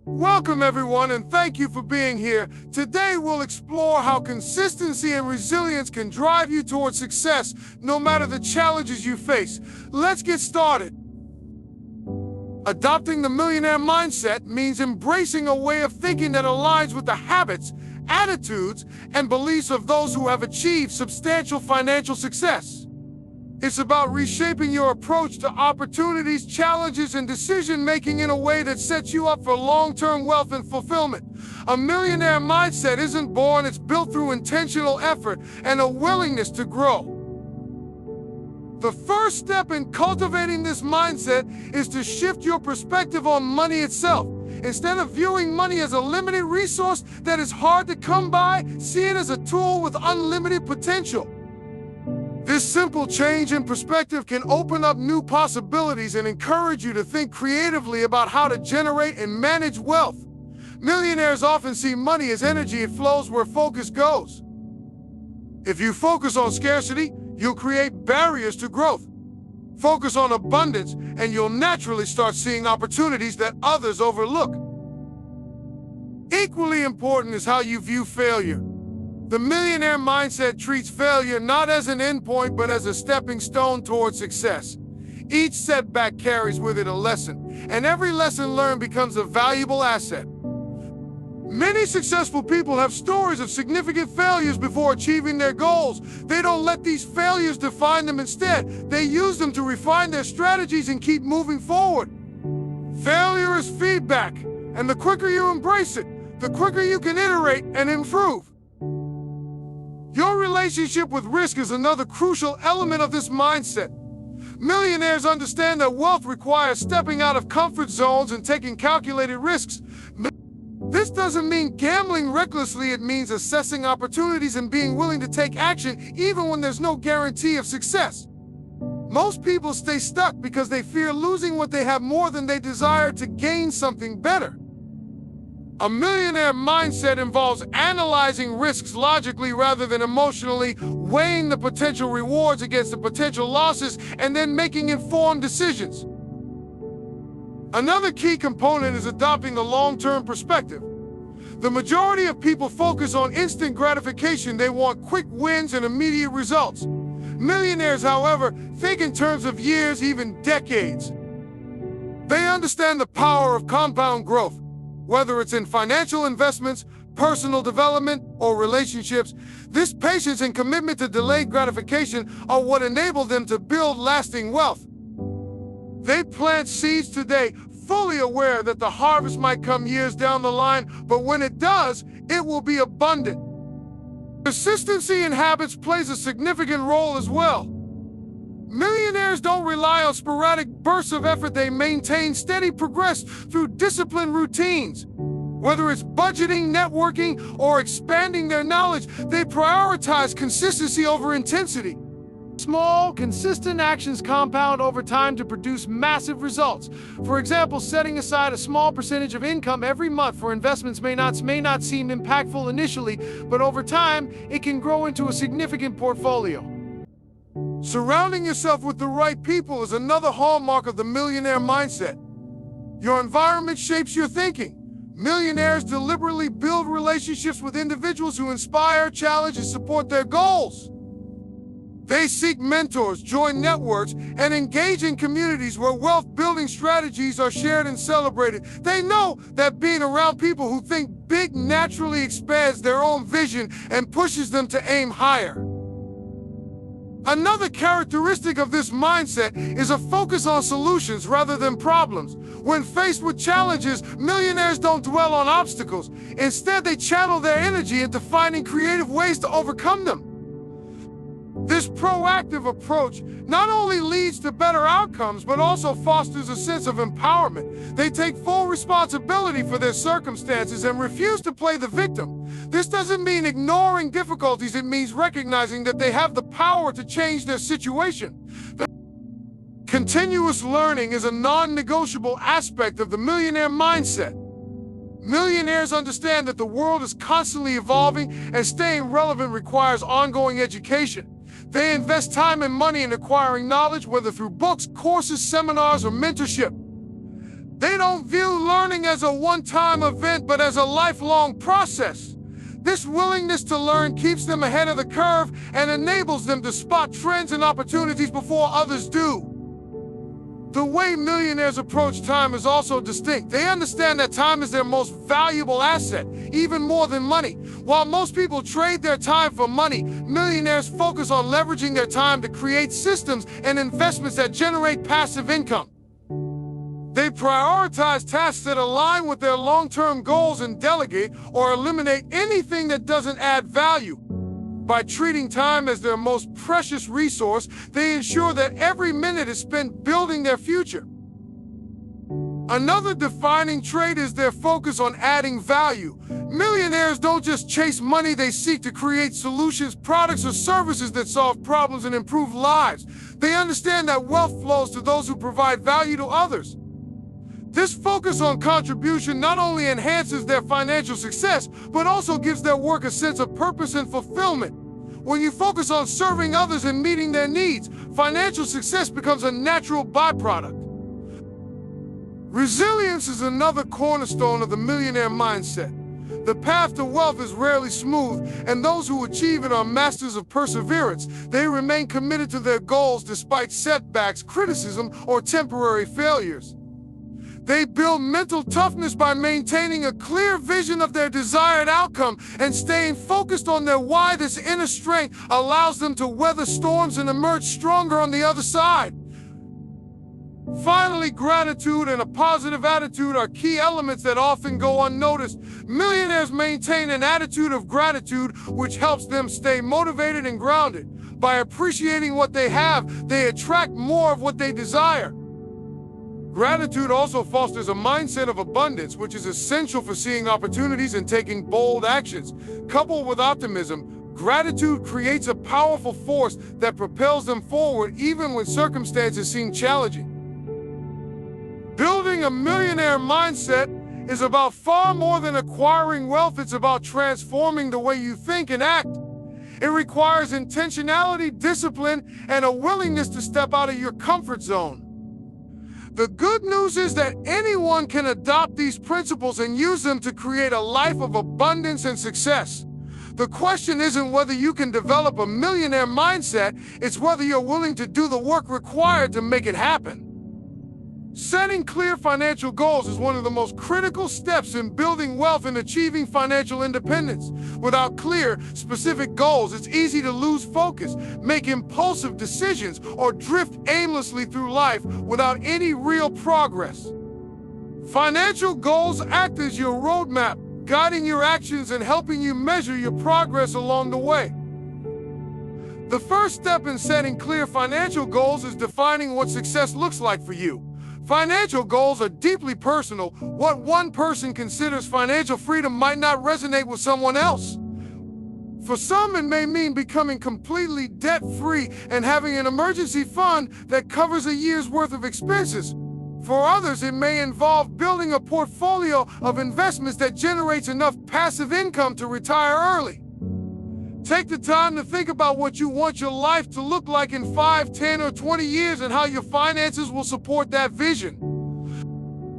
Welcome everyone, and thank you for being here. Today we'll explore how consistency and resilience can drive you towards success, no matter the challenges you face. Let's get started. Adopting the millionaire mindset means embracing a way of thinking that aligns with the habits, attitudes, and beliefs of those who have achieved substantial financial success. It's about reshaping your approach to opportunities, challenges, and decision-making in a way that sets you up for long-term wealth and fulfillment. A millionaire mindset isn't born, it's built through intentional effort and a willingness to grow. The first step in cultivating this mindset is to shift your perspective on money itself. Instead of viewing money as a limited resource that is hard to come by, see it as a tool with unlimited potential. This simple change in perspective can open up new possibilities and encourage you to think creatively about how to generate and manage wealth. Millionaires often see money as energy. It flows where focus goes. If you focus on scarcity, you'll create barriers to growth. Focus on abundance, and you'll naturally start seeing opportunities that others overlook. Equally important is how you view failure. The millionaire mindset treats failure not as an endpoint, but as a stepping stone towards success. Each setback carries with it a lesson, and every lesson learned becomes a valuable asset. Many successful people have stories of significant failures before achieving their goals. They don't let these failures define them. Instead, they use them to refine their strategies and keep moving forward. Failure is feedback, and the quicker you embrace it, the quicker you can iterate and improve. Your relationship with risk is another crucial element of this mindset. Millionaires understand that wealth requires stepping out of comfort zones and taking calculated risks. This doesn't mean gambling recklessly. It means assessing opportunities and being willing to take action even when there's no guarantee of success. Most people stay stuck because they fear losing what they have more than they desire to gain something better. A millionaire mindset involves analyzing risks logically rather than emotionally, weighing the potential rewards against the potential losses, and then making informed decisions. Another key component is adopting a long-term perspective. The majority of people focus on instant gratification. They want quick wins and immediate results. Millionaires, however, think in terms of years, even decades. They understand the power of compound growth. Whether it's in financial investments, personal development, or relationships, this patience and commitment to delayed gratification are what enable them to build lasting wealth. They plant seeds today, fully aware that the harvest might come years down the line, but when it does, it will be abundant. Consistency in habits plays a significant role as well. Millionaires don't rely on sporadic bursts of effort. They maintain steady progress through disciplined routines. Whether it's budgeting, networking, or expanding their knowledge, they prioritize consistency over intensity. Small, consistent actions compound over time to produce massive results. For example, setting aside a small percentage of income every month for investments may not seem impactful initially, but over time, it can grow into a significant portfolio. Surrounding yourself with the right people is another hallmark of the millionaire mindset. Your environment shapes your thinking. Millionaires deliberately build relationships with individuals who inspire, challenge, and support their goals. They seek mentors, join networks, and engage in communities where wealth-building strategies are shared and celebrated. They know that being around people who think big naturally expands their own vision and pushes them to aim higher. Another characteristic of this mindset is a focus on solutions rather than problems. When faced with challenges, millionaires don't dwell on obstacles. Instead, they channel their energy into finding creative ways to overcome them. This proactive approach not only leads to better outcomes, but also fosters a sense of empowerment. They take full responsibility for their circumstances and refuse to play the victim. This doesn't mean ignoring difficulties. It means recognizing that they have the power to change their situation. Continuous learning is a non-negotiable aspect of the millionaire mindset. Millionaires understand that the world is constantly evolving and staying relevant requires ongoing education. They invest time and money in acquiring knowledge, whether through books, courses, seminars, or mentorship. They don't view learning as a one-time event, but as a lifelong process. This willingness to learn keeps them ahead of the curve and enables them to spot trends and opportunities before others do. The way millionaires approach time is also distinct. They understand that time is their most valuable asset, even more than money. While most people trade their time for money, millionaires focus on leveraging their time to create systems and investments that generate passive income. They prioritize tasks that align with their long-term goals and delegate or eliminate anything that doesn't add value. By treating time as their most precious resource, they ensure that every minute is spent building their future. Another defining trait is their focus on adding value. Millionaires don't just chase money, they seek to create solutions, products, or services that solve problems and improve lives. They understand that wealth flows to those who provide value to others. This focus on contribution not only enhances their financial success, but also gives their work a sense of purpose and fulfillment. When you focus on serving others and meeting their needs, financial success becomes a natural byproduct. Resilience is another cornerstone of the millionaire mindset. The path to wealth is rarely smooth, and those who achieve it are masters of perseverance. They remain committed to their goals despite setbacks, criticism, or temporary failures. They build mental toughness by maintaining a clear vision of their desired outcome and staying focused on their why. This inner strength allows them to weather storms and emerge stronger on the other side. Finally, gratitude and a positive attitude are key elements that often go unnoticed. Millionaires maintain an attitude of gratitude, which helps them stay motivated and grounded. By appreciating what they have, they attract more of what they desire. Gratitude also fosters a mindset of abundance, which is essential for seeing opportunities and taking bold actions. Coupled with optimism, gratitude creates a powerful force that propels them forward even when circumstances seem challenging. Building a millionaire mindset is about far more than acquiring wealth. It's about transforming the way you think and act. It requires intentionality, discipline, and a willingness to step out of your comfort zone. The good news is that anyone can adopt these principles and use them to create a life of abundance and success. The question isn't whether you can develop a millionaire mindset, it's whether you're willing to do the work required to make it happen. Setting clear financial goals is one of the most critical steps in building wealth and achieving financial independence. Without clear, specific goals, it's easy to lose focus, make impulsive decisions, or drift aimlessly through life without any real progress. Financial goals act as your roadmap, guiding your actions and helping you measure your progress along the way. The first step in setting clear financial goals is defining what success looks like for you. Financial goals are deeply personal. What one person considers financial freedom might not resonate with someone else. For some, it may mean becoming completely debt-free and having an emergency fund that covers a year's worth of expenses. For others, it may involve building a portfolio of investments that generates enough passive income to retire early. Take the time to think about what you want your life to look like in 5, 10, or 20 years and how your finances will support that vision.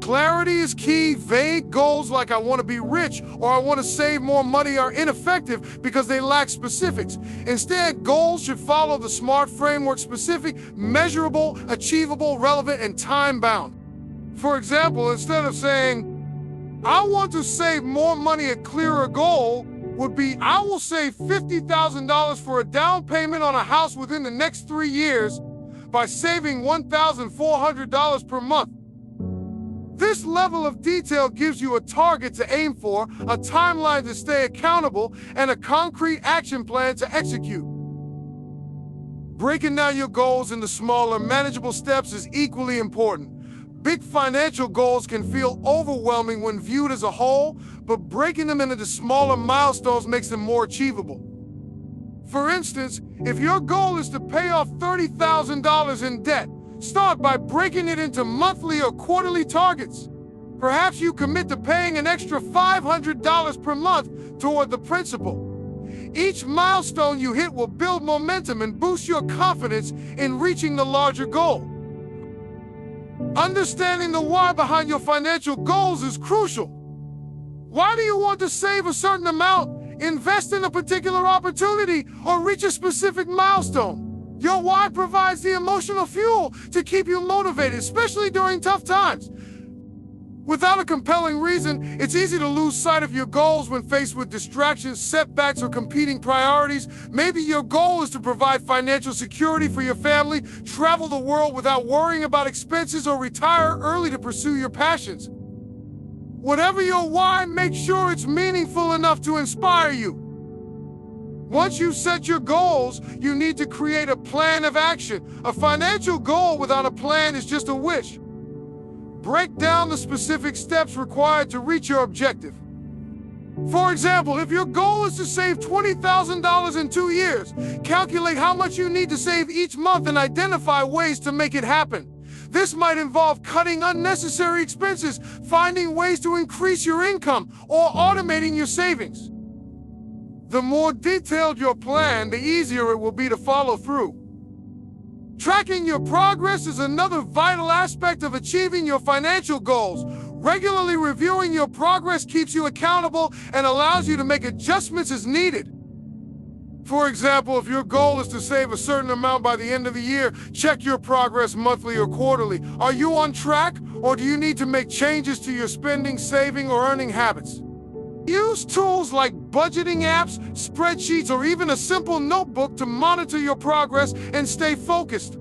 Clarity is key. Vague goals like I want to be rich or I want to save more money are ineffective because they lack specifics. Instead, goals should follow the SMART framework: specific, measurable, achievable, relevant, and time-bound. For example, instead of saying, I want to save more money, a clearer goal would be, I will save $50,000 for a down payment on a house within the next 3 years by saving $1,400 per month. This level of detail gives you a target to aim for, a timeline to stay accountable, and a concrete action plan to execute. Breaking down your goals into smaller, manageable steps is equally important. Big financial goals can feel overwhelming when viewed as a whole, but breaking them into smaller milestones makes them more achievable. For instance, if your goal is to pay off $30,000 in debt, start by breaking it into monthly or quarterly targets. Perhaps you commit to paying an extra $500 per month toward the principal. Each milestone you hit will build momentum and boost your confidence in reaching the larger goal. Understanding the why behind your financial goals is crucial. Why do you want to save a certain amount, invest in a particular opportunity, or reach a specific milestone? Your why provides the emotional fuel to keep you motivated, especially during tough times. Without a compelling reason, it's easy to lose sight of your goals when faced with distractions, setbacks, or competing priorities. Maybe your goal is to provide financial security for your family, travel the world without worrying about expenses, or retire early to pursue your passions. Whatever your why, make sure it's meaningful enough to inspire you. Once you set your goals, you need to create a plan of action. A financial goal without a plan is just a wish. Break down the specific steps required to reach your objective. For example, if your goal is to save $20,000 in 2 years, calculate how much you need to save each month and identify ways to make it happen. This might involve cutting unnecessary expenses, finding ways to increase your income, or automating your savings. The more detailed your plan, the easier it will be to follow through. Tracking your progress is another vital aspect of achieving your financial goals. Regularly reviewing your progress keeps you accountable and allows you to make adjustments as needed. For example, if your goal is to save a certain amount by the end of the year, check your progress monthly or quarterly. Are you on track, or do you need to make changes to your spending, saving, or earning habits? Use tools like budgeting apps, spreadsheets, or even a simple notebook to monitor your progress and stay focused.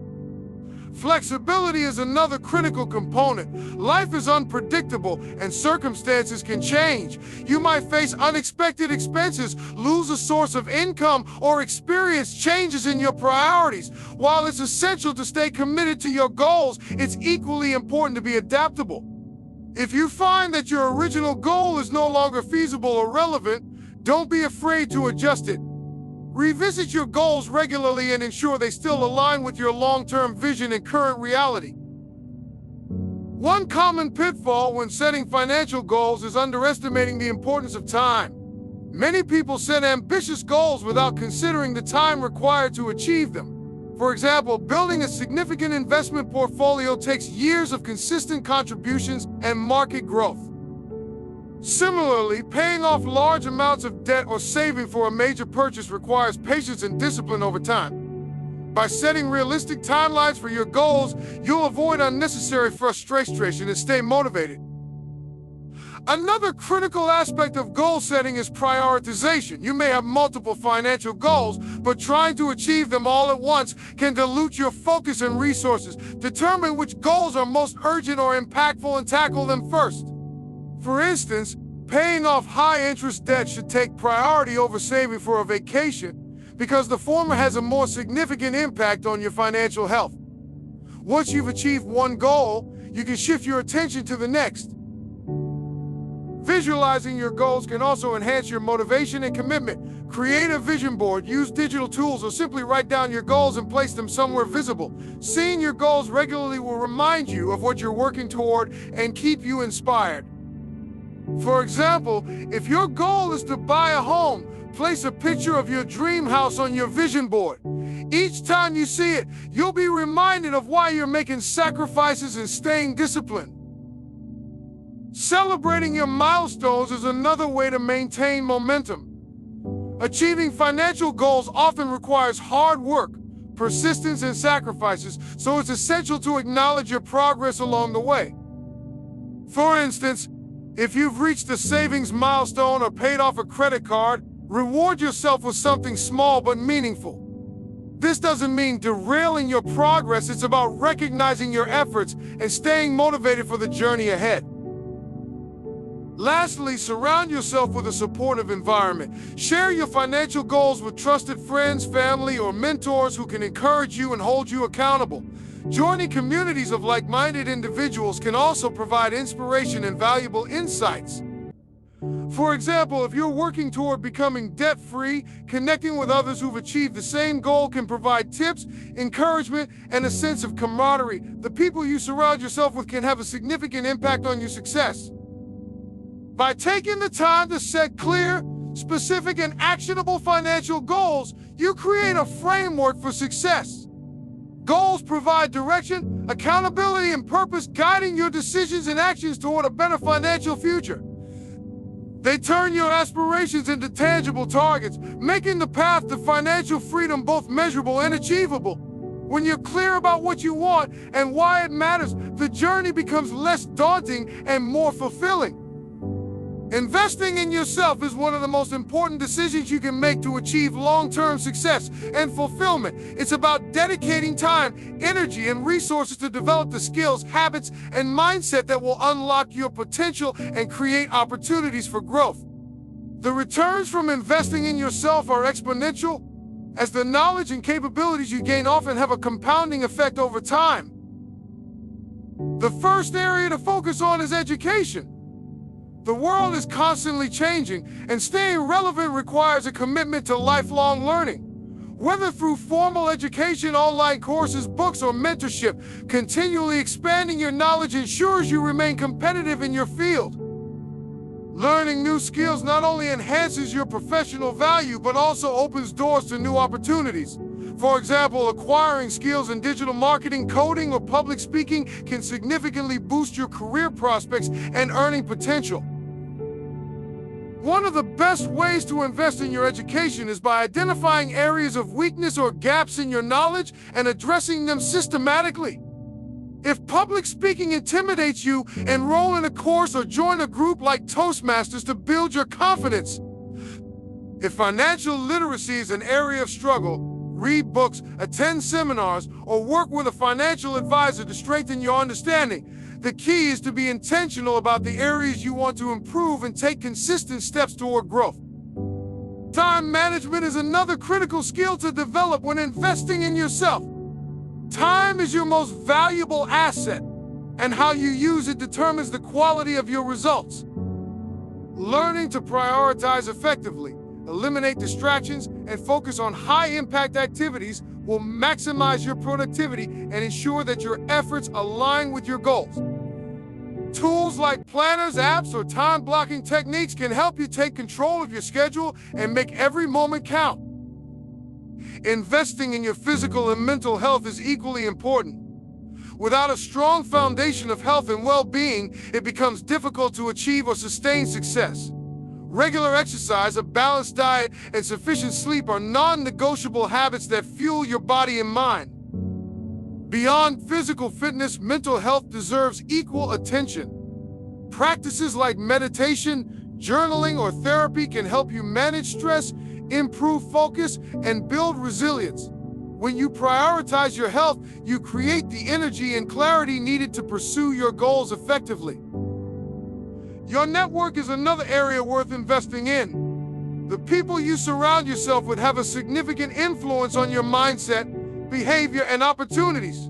Flexibility is another critical component. Life is unpredictable and circumstances can change. You might face unexpected expenses, lose a source of income, or experience changes in your priorities. While it's essential to stay committed to your goals, it's equally important to be adaptable. If you find that your original goal is no longer feasible or relevant, don't be afraid to adjust it. Revisit your goals regularly and ensure they still align with your long-term vision and current reality. One common pitfall when setting financial goals is underestimating the importance of time. Many people set ambitious goals without considering the time required to achieve them. For example, building a significant investment portfolio takes years of consistent contributions and market growth. Similarly, paying off large amounts of debt or saving for a major purchase requires patience and discipline over time. By setting realistic timelines for your goals, you'll avoid unnecessary frustration and stay motivated. Another critical aspect of goal setting is prioritization. You may have multiple financial goals, but trying to achieve them all at once can dilute your focus and resources. Determine which goals are most urgent or impactful and tackle them first. For instance, paying off high-interest debt should take priority over saving for a vacation because the former has a more significant impact on your financial health. Once you've achieved one goal, you can shift your attention to the next. Visualizing your goals can also enhance your motivation and commitment. Create a vision board, use digital tools, or simply write down your goals and place them somewhere visible. Seeing your goals regularly will remind you of what you're working toward and keep you inspired. For example, if your goal is to buy a home, place a picture of your dream house on your vision board. Each time you see it, you'll be reminded of why you're making sacrifices and staying disciplined. Celebrating your milestones is another way to maintain momentum. Achieving financial goals often requires hard work, persistence, and sacrifices, so it's essential to acknowledge your progress along the way. For instance, if you've reached a savings milestone or paid off a credit card, reward yourself with something small but meaningful. This doesn't mean derailing your progress, it's about recognizing your efforts and staying motivated for the journey ahead. Lastly, surround yourself with a supportive environment. Share your financial goals with trusted friends, family, or mentors who can encourage you and hold you accountable. Joining communities of like-minded individuals can also provide inspiration and valuable insights. For example, if you're working toward becoming debt-free, connecting with others who've achieved the same goal can provide tips, encouragement, and a sense of camaraderie. The people you surround yourself with can have a significant impact on your success. By taking the time to set clear, specific, and actionable financial goals, you create a framework for success. Goals provide direction, accountability, and purpose, guiding your decisions and actions toward a better financial future. They turn your aspirations into tangible targets, making the path to financial freedom both measurable and achievable. When you're clear about what you want and why it matters, the journey becomes less daunting and more fulfilling. Investing in yourself is one of the most important decisions you can make to achieve long-term success and fulfillment. It's about dedicating time, energy, and resources to develop the skills, habits, and mindset that will unlock your potential and create opportunities for growth. The returns from investing in yourself are exponential, as the knowledge and capabilities you gain often have a compounding effect over time. The first area to focus on is education. The world is constantly changing, and staying relevant requires a commitment to lifelong learning. Whether through formal education, online courses, books, or mentorship, continually expanding your knowledge ensures you remain competitive in your field. Learning new skills not only enhances your professional value, but also opens doors to new opportunities. For example, acquiring skills in digital marketing, coding, or public speaking can significantly boost your career prospects and earning potential. One of the best ways to invest in your education is by identifying areas of weakness or gaps in your knowledge and addressing them systematically. If public speaking intimidates you, enroll in a course or join a group like Toastmasters to build your confidence. If financial literacy is an area of struggle, read books, attend seminars, or work with a financial advisor to strengthen your understanding. The key is to be intentional about the areas you want to improve and take consistent steps toward growth. Time management is another critical skill to develop when investing in yourself. Time is your most valuable asset, and how you use it determines the quality of your results. Learning to prioritize effectively, eliminate distractions, and focus on high-impact activities will maximize your productivity and ensure that your efforts align with your goals. Tools like planners, apps, or time-blocking techniques can help you take control of your schedule and make every moment count. Investing in your physical and mental health is equally important. Without a strong foundation of health and well-being, it becomes difficult to achieve or sustain success. Regular exercise, a balanced diet, and sufficient sleep are non-negotiable habits that fuel your body and mind. Beyond physical fitness, mental health deserves equal attention. Practices like meditation, journaling, or therapy can help you manage stress, improve focus, and build resilience. When you prioritize your health, you create the energy and clarity needed to pursue your goals effectively. Your network is another area worth investing in. The people you surround yourself with have a significant influence on your mindset, behavior, and opportunities.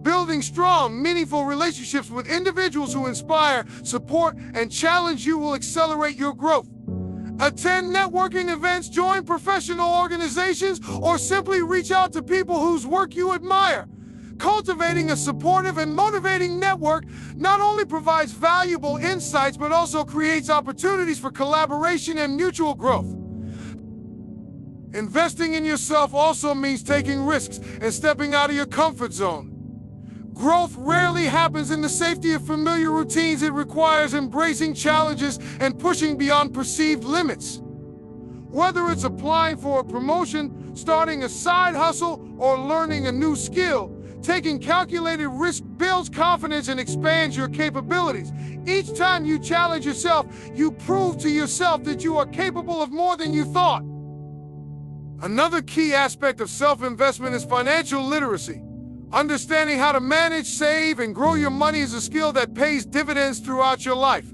Building strong, meaningful relationships with individuals who inspire, support, and challenge you will accelerate your growth. Attend networking events, join professional organizations, or simply reach out to people whose work you admire. Cultivating a supportive and motivating network not only provides valuable insights, but also creates opportunities for collaboration and mutual growth. Investing in yourself also means taking risks and stepping out of your comfort zone. Growth rarely happens in the safety of familiar routines. It requires embracing challenges and pushing beyond perceived limits. Whether it's applying for a promotion, starting a side hustle, or learning a new skill, taking calculated risk builds confidence and expands your capabilities. Each time you challenge yourself, you prove to yourself that you are capable of more than you thought. Another key aspect of self-investment is financial literacy. Understanding how to manage, save, and grow your money is a skill that pays dividends throughout your life.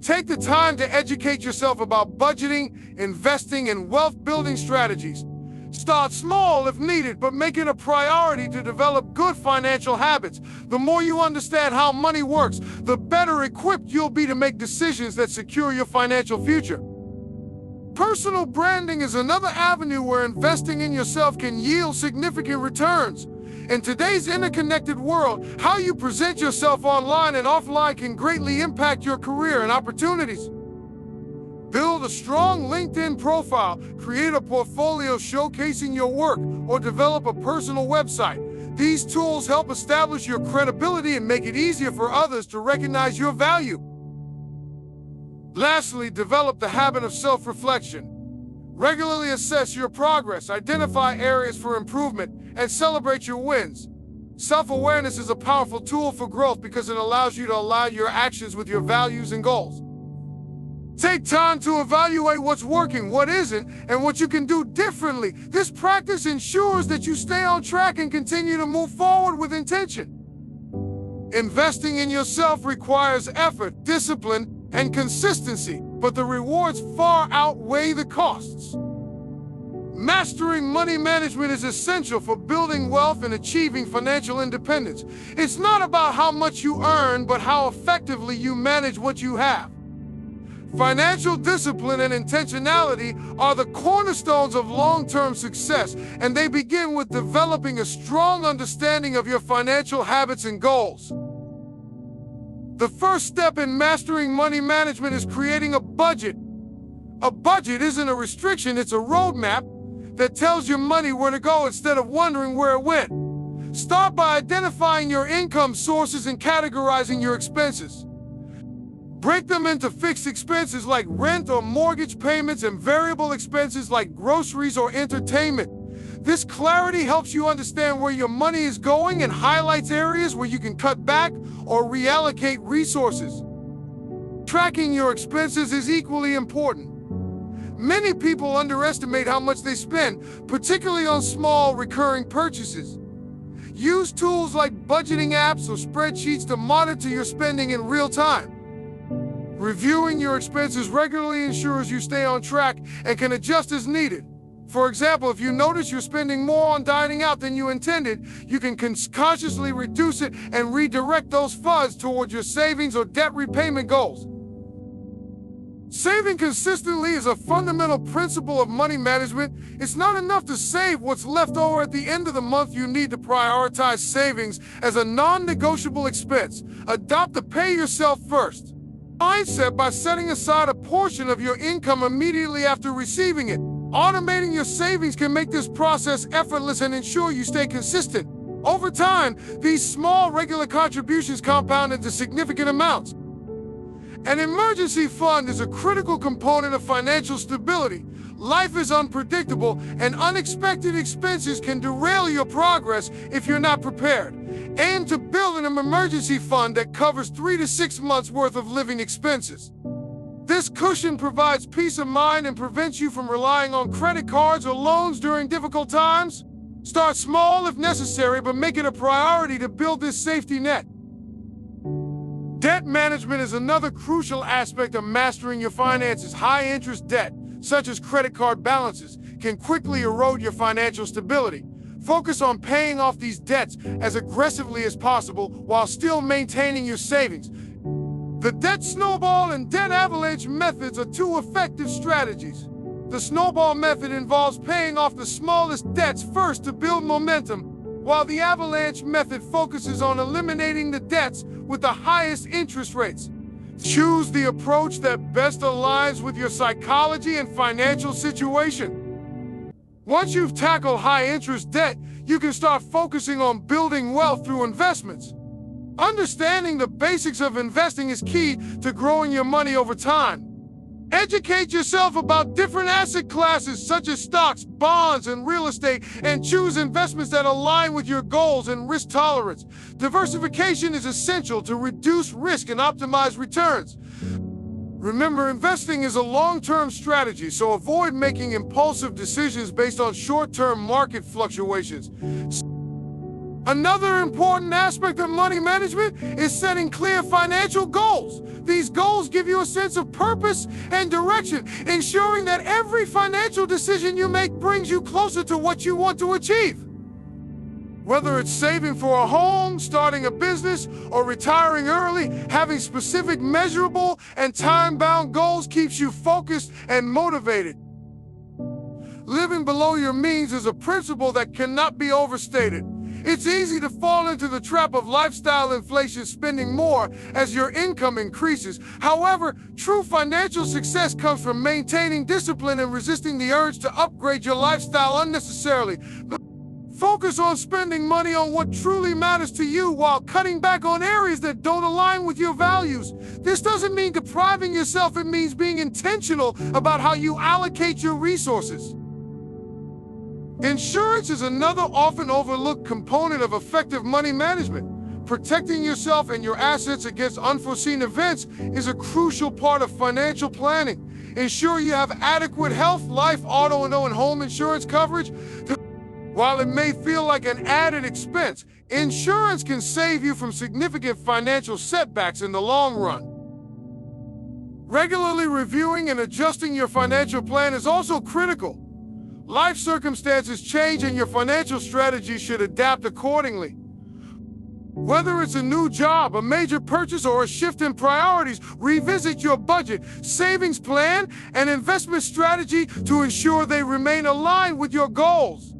Take the time to educate yourself about budgeting, investing, and wealth-building strategies. Start small if needed, but make it a priority to develop good financial habits. The more you understand how money works, the better equipped you'll be to make decisions that secure your financial future. Personal branding is another avenue where investing in yourself can yield significant returns. In today's interconnected world, how you present yourself online and offline can greatly impact your career and opportunities. Build a strong LinkedIn profile, create a portfolio showcasing your work, or develop a personal website. These tools help establish your credibility and make it easier for others to recognize your value. Lastly, develop the habit of self-reflection. Regularly assess your progress, identify areas for improvement, and celebrate your wins. Self-awareness is a powerful tool for growth because it allows you to align your actions with your values and goals. Take time to evaluate what's working, what isn't, and what you can do differently. This practice ensures that you stay on track and continue to move forward with intention. Investing in yourself requires effort, discipline, and consistency, but the rewards far outweigh the costs. Mastering money management is essential for building wealth and achieving financial independence. It's not about how much you earn, but how effectively you manage what you have. Financial discipline and intentionality are the cornerstones of long-term success, and they begin with developing a strong understanding of your financial habits and goals. The first step in mastering money management is creating a budget. A budget isn't a restriction, it's a roadmap that tells your money where to go instead of wondering where it went. Start by identifying your income sources and categorizing your expenses. Break them into fixed expenses like rent or mortgage payments and variable expenses like groceries or entertainment. This clarity helps you understand where your money is going and highlights areas where you can cut back or reallocate resources. Tracking your expenses is equally important. Many people underestimate how much they spend, particularly on small, recurring purchases. Use tools like budgeting apps or spreadsheets to monitor your spending in real time. Reviewing your expenses regularly ensures you stay on track and can adjust as needed. For example, if you notice you're spending more on dining out than you intended, you can consciously reduce it and redirect those funds towards your savings or debt repayment goals. Saving consistently is a fundamental principle of money management. It's not enough to save what's left over at the end of the month. You need to prioritize savings as a non-negotiable expense. Adopt the pay yourself first mindset by setting aside a portion of your income immediately after receiving it. Automating your savings can make this process effortless and ensure you stay consistent. Over time, these small regular contributions compound into significant amounts. An emergency fund is a critical component of financial stability. Life is unpredictable, and unexpected expenses can derail your progress if you're not prepared. Aim to build an emergency fund that covers 3 to 6 months' worth of living expenses. This cushion provides peace of mind and prevents you from relying on credit cards or loans during difficult times. Start small if necessary, but make it a priority to build this safety net. Debt management is another crucial aspect of mastering your finances. High-interest debt, such as credit card balances, can quickly erode your financial stability. Focus on paying off these debts as aggressively as possible while still maintaining your savings. The debt snowball and debt avalanche methods are two effective strategies. The snowball method involves paying off the smallest debts first to build momentum, while the avalanche method focuses on eliminating the debts with the highest interest rates. Choose the approach that best aligns with your psychology and financial situation. Once you've tackled high-interest debt, you can start focusing on building wealth through investments. Understanding the basics of investing is key to growing your money over time. Educate yourself about different asset classes such as stocks, bonds, and real estate, and choose investments that align with your goals and risk tolerance. Diversification is essential to reduce risk and optimize returns. Remember, investing is a long-term strategy, so avoid making impulsive decisions based on short-term market fluctuations. Another important aspect of money management is setting clear financial goals. These goals give you a sense of purpose and direction, ensuring that every financial decision you make brings you closer to what you want to achieve. Whether it's saving for a home, starting a business, or retiring early, having specific measurable and time-bound goals keeps you focused and motivated. Living below your means is a principle that cannot be overstated. It's easy to fall into the trap of lifestyle inflation, spending more as your income increases. However, true financial success comes from maintaining discipline and resisting the urge to upgrade your lifestyle unnecessarily. Focus on spending money on what truly matters to you while cutting back on areas that don't align with your values. This doesn't mean depriving yourself, it means being intentional about how you allocate your resources. Insurance is another often overlooked component of effective money management. Protecting yourself and your assets against unforeseen events is a crucial part of financial planning. Ensure you have adequate health, life, auto, and home insurance coverage. While it may feel like an added expense, insurance can save you from significant financial setbacks in the long run. Regularly reviewing and adjusting your financial plan is also critical. Life circumstances change and your financial strategy should adapt accordingly. Whether it's a new job, a major purchase, or a shift in priorities, revisit your budget, savings plan, and investment strategy to ensure they remain aligned with your goals.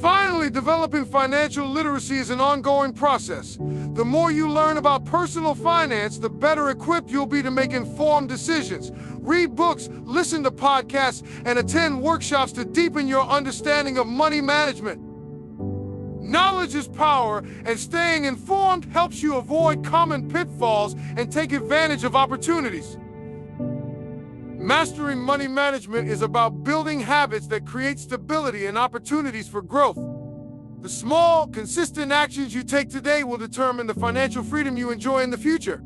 Finally, developing financial literacy is an ongoing process. The more you learn about personal finance, the better equipped you'll be to make informed decisions. Read books, listen to podcasts, and attend workshops to deepen your understanding of money management. Knowledge is power, and staying informed helps you avoid common pitfalls and take advantage of opportunities. Mastering money management is about building habits that create stability and opportunities for growth. The small, consistent actions you take today will determine the financial freedom you enjoy in the future.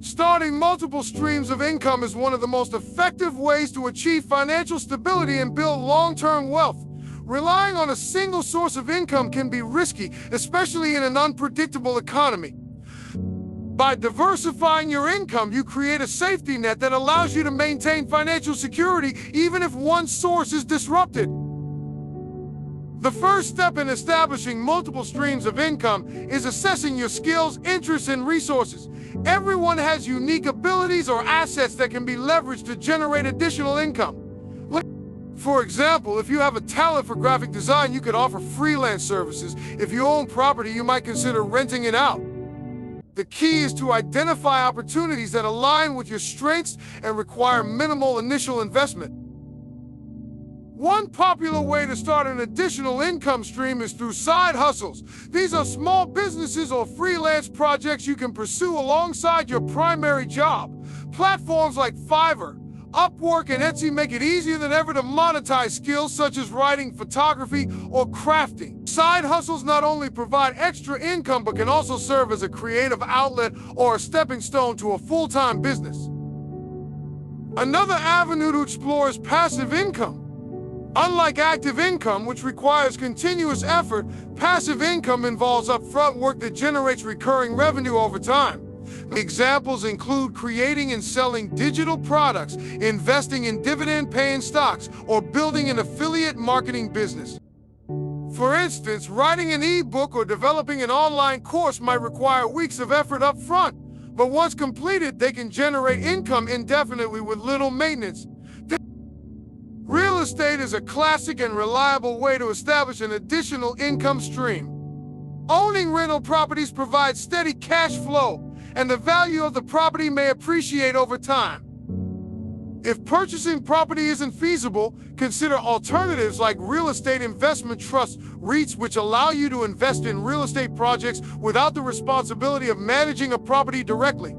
Starting multiple streams of income is one of the most effective ways to achieve financial stability and build long-term wealth. Relying on a single source of income can be risky, especially in an unpredictable economy. By diversifying your income, you create a safety net that allows you to maintain financial security even if one source is disrupted. The first step in establishing multiple streams of income is assessing your skills, interests, and resources. Everyone has unique abilities or assets that can be leveraged to generate additional income. For example, if you have a talent for graphic design, you could offer freelance services. If you own property, you might consider renting it out. The key is to identify opportunities that align with your strengths and require minimal initial investment. One popular way to start an additional income stream is through side hustles. These are small businesses or freelance projects you can pursue alongside your primary job. Platforms like Fiverr, Upwork, and Etsy make it easier than ever to monetize skills such as writing, photography, or crafting. Side hustles not only provide extra income, but can also serve as a creative outlet or a stepping stone to a full-time business. Another avenue to explore is passive income. Unlike active income, which requires continuous effort, passive income involves upfront work that generates recurring revenue over time. Examples include creating and selling digital products, investing in dividend-paying stocks, or building an affiliate marketing business. For instance, writing an e-book or developing an online course might require weeks of effort up front, but once completed, they can generate income indefinitely with little maintenance. Real estate is a classic and reliable way to establish an additional income stream. Owning rental properties provides steady cash flow, and the value of the property may appreciate over time. If purchasing property isn't feasible, consider alternatives like real estate investment trusts, REITs, which allow you to invest in real estate projects without the responsibility of managing a property directly.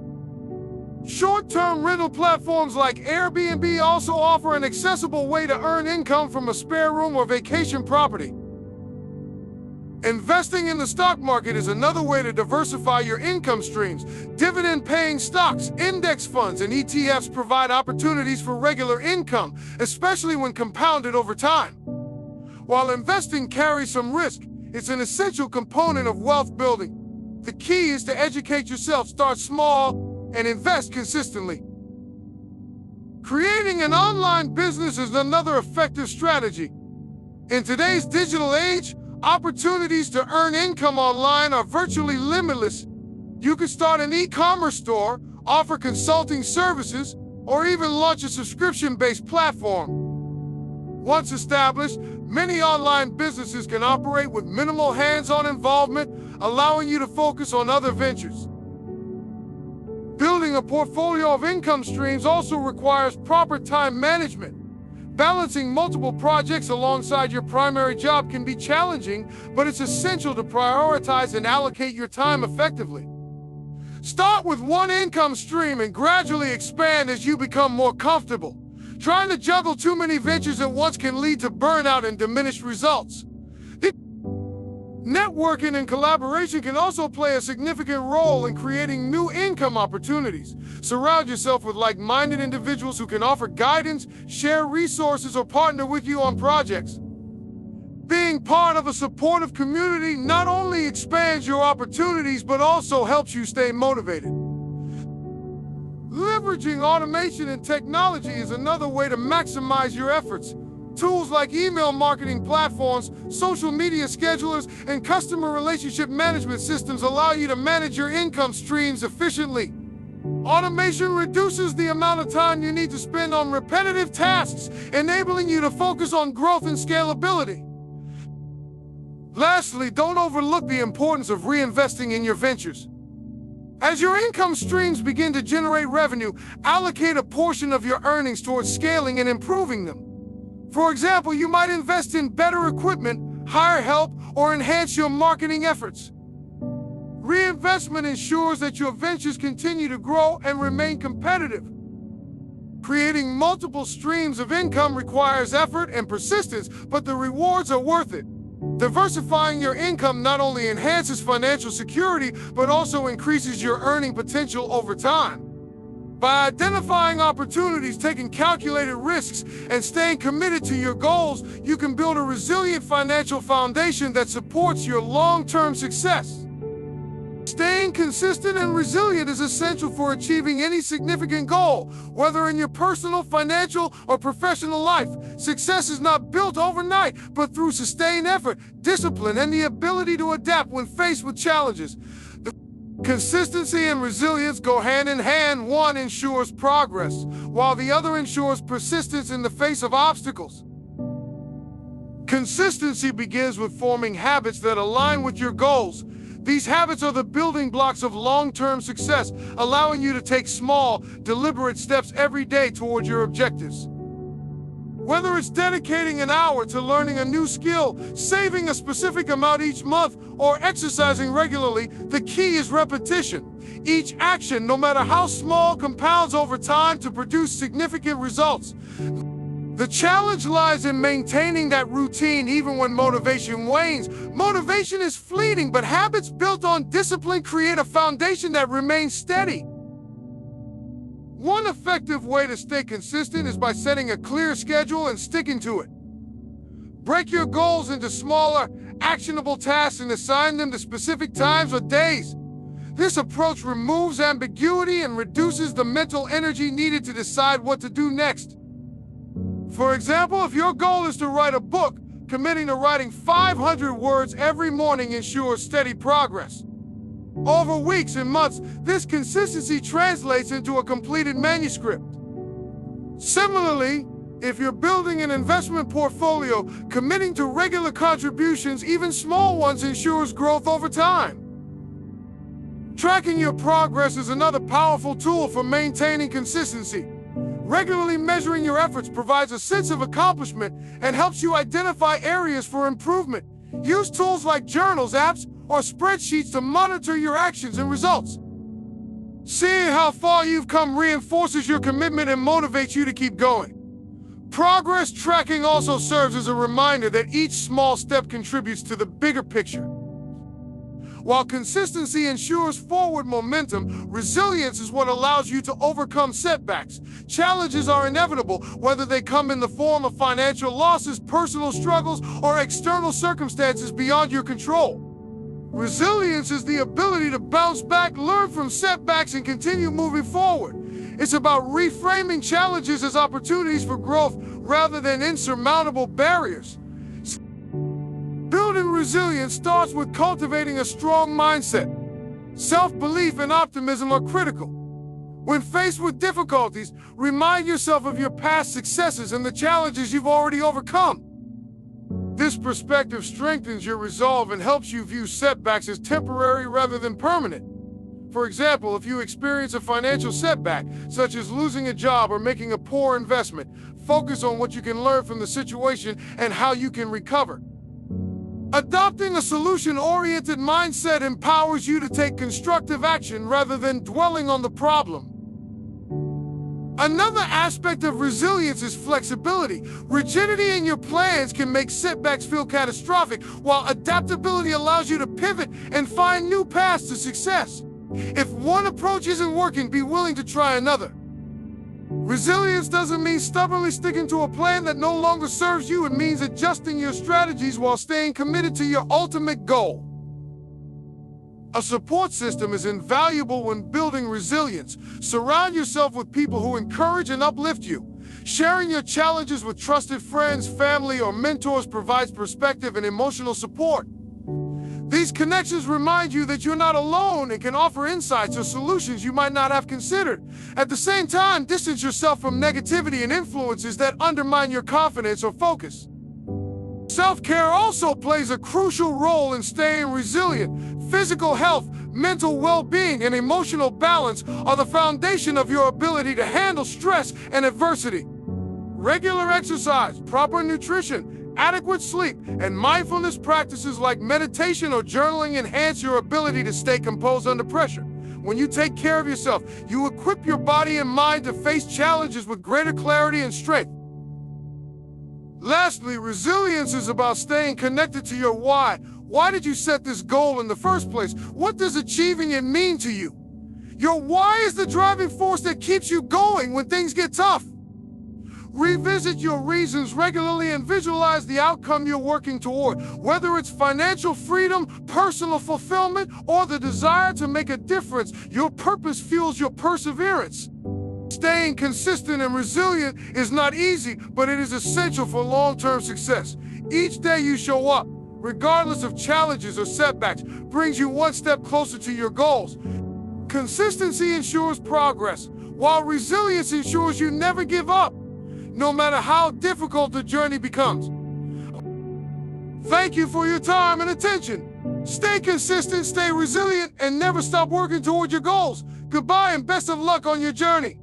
Short-term rental platforms like Airbnb also offer an accessible way to earn income from a spare room or vacation property. Investing in the stock market is another way to diversify your income streams. Dividend-paying stocks, index funds, and ETFs provide opportunities for regular income, especially when compounded over time. While investing carries some risk, it's an essential component of wealth building. The key is to educate yourself, start small, and invest consistently. Creating an online business is another effective strategy. In today's digital age, opportunities to earn income online are virtually limitless. You could start an e-commerce store, offer consulting services, or even launch a subscription-based platform. Once established, many online businesses can operate with minimal hands-on involvement, allowing you to focus on other ventures. Building a portfolio of income streams also requires proper time management. Balancing multiple projects alongside your primary job can be challenging, but it's essential to prioritize and allocate your time effectively. Start with one income stream and gradually expand as you become more comfortable. Trying to juggle too many ventures at once can lead to burnout and diminished results. Networking and collaboration can also play a significant role in creating new income opportunities. Surround yourself with like-minded individuals who can offer guidance, share resources, or partner with you on projects. Being part of a supportive community not only expands your opportunities, but also helps you stay motivated. Leveraging automation and technology is another way to maximize your efforts. Tools like email marketing platforms, social media schedulers, and customer relationship management systems allow you to manage your income streams efficiently. Automation reduces the amount of time you need to spend on repetitive tasks, enabling you to focus on growth and scalability. Lastly, don't overlook the importance of reinvesting in your ventures. As your income streams begin to generate revenue, allocate a portion of your earnings towards scaling and improving them. For example, you might invest in better equipment, hire help, or enhance your marketing efforts. Reinvestment ensures that your ventures continue to grow and remain competitive. Creating multiple streams of income requires effort and persistence, but the rewards are worth it. Diversifying your income not only enhances financial security, but also increases your earning potential over time. By identifying opportunities, taking calculated risks, and staying committed to your goals, you can build a resilient financial foundation that supports your long-term success. Staying consistent and resilient is essential for achieving any significant goal, whether in your personal, financial, or professional life. Success is not built overnight, but through sustained effort, discipline, and the ability to adapt when faced with challenges. Consistency and resilience go hand in hand. One ensures progress, while the other ensures persistence in the face of obstacles. Consistency begins with forming habits that align with your goals. These habits are the building blocks of long-term success, allowing you to take small, deliberate steps every day towards your objectives. Whether it's dedicating an hour to learning a new skill, saving a specific amount each month, or exercising regularly, the key is repetition. Each action, no matter how small, compounds over time to produce significant results. The challenge lies in maintaining that routine even when motivation wanes. Motivation is fleeting, but habits built on discipline create a foundation that remains steady. One effective way to stay consistent is by setting a clear schedule and sticking to it. Break your goals into smaller, actionable tasks and assign them to specific times or days. This approach removes ambiguity and reduces the mental energy needed to decide what to do next. For example, if your goal is to write a book, committing to writing 500 words every morning ensures steady progress. Over weeks and months, this consistency translates into a completed manuscript. Similarly, if you're building an investment portfolio, committing to regular contributions, even small ones, ensures growth over time. Tracking your progress is another powerful tool for maintaining consistency. Regularly measuring your efforts provides a sense of accomplishment and helps you identify areas for improvement. Use tools like journals, apps, or spreadsheets to monitor your actions and results. Seeing how far you've come reinforces your commitment and motivates you to keep going. Progress tracking also serves as a reminder that each small step contributes to the bigger picture. While consistency ensures forward momentum, resilience is what allows you to overcome setbacks. Challenges are inevitable, whether they come in the form of financial losses, personal struggles, or external circumstances beyond your control. Resilience is the ability to bounce back, learn from setbacks, and continue moving forward. It's about reframing challenges as opportunities for growth rather than insurmountable barriers. Building resilience starts with cultivating a strong mindset. Self-belief and optimism are critical. When faced with difficulties, remind yourself of your past successes and the challenges you've already overcome. This perspective strengthens your resolve and helps you view setbacks as temporary rather than permanent. For example, if you experience a financial setback, such as losing a job or making a poor investment, focus on what you can learn from the situation and how you can recover. Adopting a solution-oriented mindset empowers you to take constructive action rather than dwelling on the problem. Another aspect of resilience is flexibility. Rigidity in your plans can make setbacks feel catastrophic, while adaptability allows you to pivot and find new paths to success. If one approach isn't working, be willing to try another. Resilience doesn't mean stubbornly sticking to a plan that no longer serves you. It means adjusting your strategies while staying committed to your ultimate goal. A support system is invaluable when building resilience. Surround yourself with people who encourage and uplift you. Sharing your challenges with trusted friends, family, or mentors provides perspective and emotional support. These connections remind you that you're not alone and can offer insights or solutions you might not have considered. At the same time, distance yourself from negativity and influences that undermine your confidence or focus. Self-care also plays a crucial role in staying resilient. Physical health, mental well-being, and emotional balance are the foundation of your ability to handle stress and adversity. Regular exercise, proper nutrition, adequate sleep, and mindfulness practices like meditation or journaling enhance your ability to stay composed under pressure. When you take care of yourself, you equip your body and mind to face challenges with greater clarity and strength. Lastly, resilience is about staying connected to your why. Why did you set this goal in the first place? What does achieving it mean to you? Your why is the driving force that keeps you going when things get tough. Revisit your reasons regularly and visualize the outcome you're working toward. Whether it's financial freedom, personal fulfillment, or the desire to make a difference, your purpose fuels your perseverance. Staying consistent and resilient is not easy, but it is essential for long-term success. Each day you show up, regardless of challenges or setbacks, brings you one step closer to your goals. Consistency ensures progress, while resilience ensures you never give up, no matter how difficult the journey becomes. Thank you for your time and attention. Stay consistent, stay resilient, and never stop working toward your goals. Goodbye and best of luck on your journey.